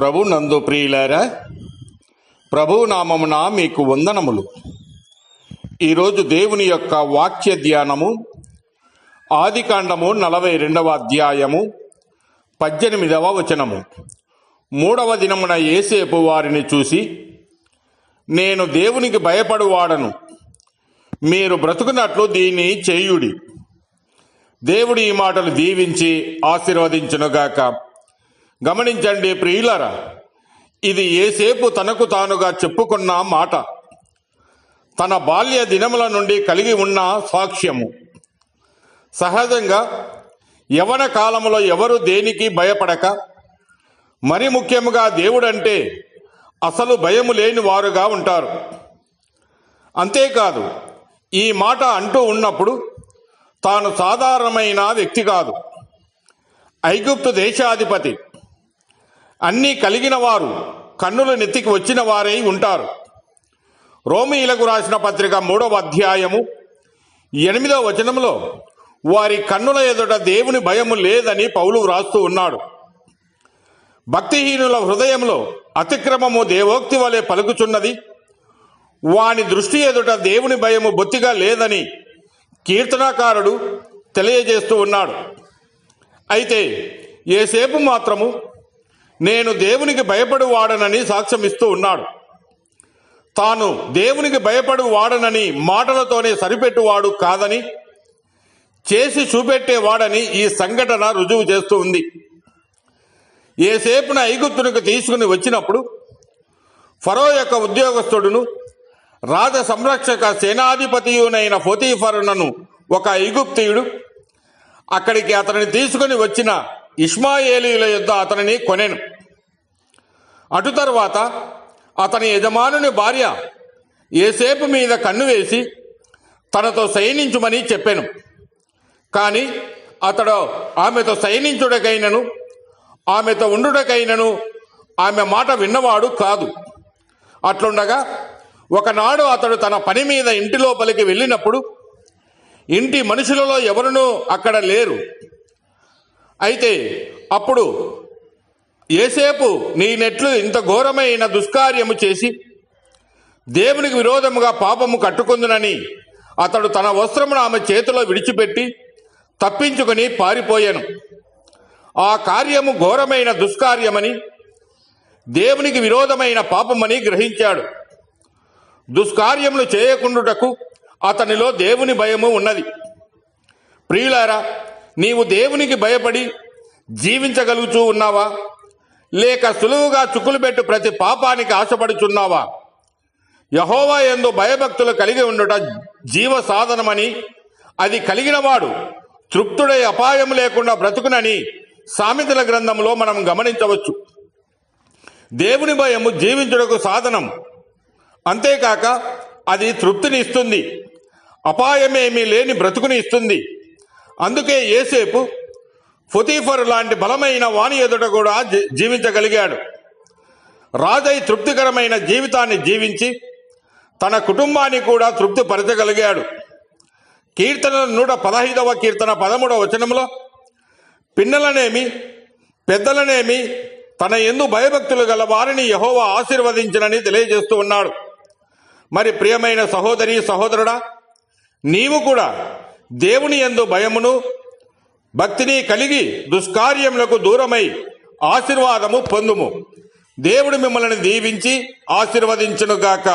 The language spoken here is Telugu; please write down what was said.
ప్రభు నందు ప్రియులారా, ప్రభు నామమున మీకు వందనములు. ఈరోజు దేవుని యొక్క వాక్య ధ్యానము ఆదికాండము 42వ అధ్యాయము 18వ వచనము. 3వ దినమున యోసేపు వారిని చూసి, నేను దేవునికి భయపడువాడను, మీరు బ్రతుకున్నట్లు దీన్ని చేయుడి. దేవుడు ఈ మాటలు దీవించి ఆశీర్వదించునుగాక. గమనించండి ప్రియులారా, ఇది యోసేపు తనకు తానుగా చెప్పుకున్న మాట, తన బాల్య దినముల నుండి కలిగి ఉన్న సాక్ష్యము. సహజంగా యవన కాలంలో ఎవరు దేనికి భయపడక, మరి ముఖ్యముగా దేవుడంటే అసలు భయము లేని వారుగా ఉంటారు. అంతేకాదు, ఈ మాట అంటూ ఉన్నప్పుడు తాను సాధారణమైన వ్యక్తి కాదు, ఐగుప్తు దేశాధిపతి, అన్నీ కలిగిన వారు, కన్నులు నెత్తికి వచ్చిన వారై ఉంటారు. రోమీయులకు రాసిన పత్రిక 3వ అధ్యాయము 8వ వచనంలో వారి కన్నుల ఎదుట దేవుని భయము లేదని పౌలు వ్రాస్తూ ఉన్నాడు. భక్తిహీనుల హృదయంలో అతిక్రమము దేవోక్తి వలె పలుకుచున్నది, వాని దృష్టి ఎదుట దేవుని భయము బొత్తిగా లేదని కీర్తనాకారుడు తెలియజేస్తూ ఉన్నాడు. అయితే యోసేపు మాత్రము నేను దేవునికి భయపడు వాడనని సాక్ష్యమిస్తూ ఉన్నాడు. తాను దేవునికి భయపడు వాడనని మాటలతోనే సరిపెట్టువాడు కాదని, చేసి చూపెట్టేవాడని ఈ సంఘటన రుజువు చేస్తూ ఉంది. యోసేపును ఐగుప్తునికి తీసుకుని వచ్చినప్పుడు ఫరో యొక్క ఉద్యోగస్తుడును రాజ సంరక్షక సేనాధిపతియునైన పోతీఫరునను ఒక ఐగుప్తీయుడు అక్కడికి అతనిని తీసుకుని వచ్చిన ఇష్మాయేలీయుల యొద్ద అతనిని కొనెను. అటు తర్వాత అతని యజమానుని భార్య యోసేపు మీద కన్ను వేసి తనతో శయనించుమని చెప్పెను. కానీ అతడు ఆమెతో శయనించుటకైనను ఆమెతో ఉండుటకైనను ఆమె మాట విన్నవాడు కాదు. అట్లుండగా ఒకనాడు అతడు తన పని మీద ఇంటి లోపలికి వెళ్ళినప్పుడు ఇంటి మనుషులలో ఎవరునూ అక్కడ లేరు. అయితే అప్పుడు యోసేపు, నేనెట్లు ఇంత ఘోరమైన దుష్కార్యము చేసి దేవునికి విరోధముగా పాపము కట్టుకుందునని అతడు తన వస్త్రమును ఆమె చేతిలో విడిచిపెట్టి తప్పించుకొని పారిపోయాను. ఆ కార్యము ఘోరమైన దుష్కార్యమని, దేవునికి విరోధమైన పాపమని గ్రహించాడు. దుష్కార్యములు చేయకుండుటకు అతనిలో దేవుని భయము ఉన్నది. ప్రియులారా, నీవు దేవునికి భయపడి జీవించగలుగుతూ ఉన్నావా, లేక సులువుగా చుక్కులు ప్రతి పాపానికి ఆశపడుచున్నావా? యెహోవా యందు భయభక్తులు కలిగి ఉండుట జీవ సాధనమని, అది కలిగినవాడు తృప్తుడై అపాయం లేకుండా బ్రతుకునని సామెతల గ్రంథంలో మనం గమనించవచ్చు. దేవుని భయము జీవించుటకు సాధనం. అంతేకాక అది తృప్తిని ఇస్తుంది, అపాయమేమీ లేని బ్రతుకుని ఇస్తుంది. అందుకే యోసేపు పోతీఫరు లాంటి బలమైన వాని ఎదుట కూడా జీవించగలిగాడు. రాజై తృప్తికరమైన జీవితాన్ని జీవించి తన కుటుంబాన్ని కూడా తృప్తిపరచగలిగాడు. కీర్తనల 115వ కీర్తన 13వ వచనంలో పిన్నలనేమి పెద్దలనేమి తన యందు భయభక్తులు గల వారిని యెహోవా ఆశీర్వదించినని తెలియజేస్తూ ఉన్నాడు. మరి ప్రియమైన సహోదరి సహోదరుడా, నీవు కూడా దేవుని యందు భయమును భక్తిని కలిగి దుష్కార్యములకు దూరమై ఆశీర్వాదము పొందుము. దేవుడు మిమ్మల్ని దీవించి ఆశీర్వదించునుగాక.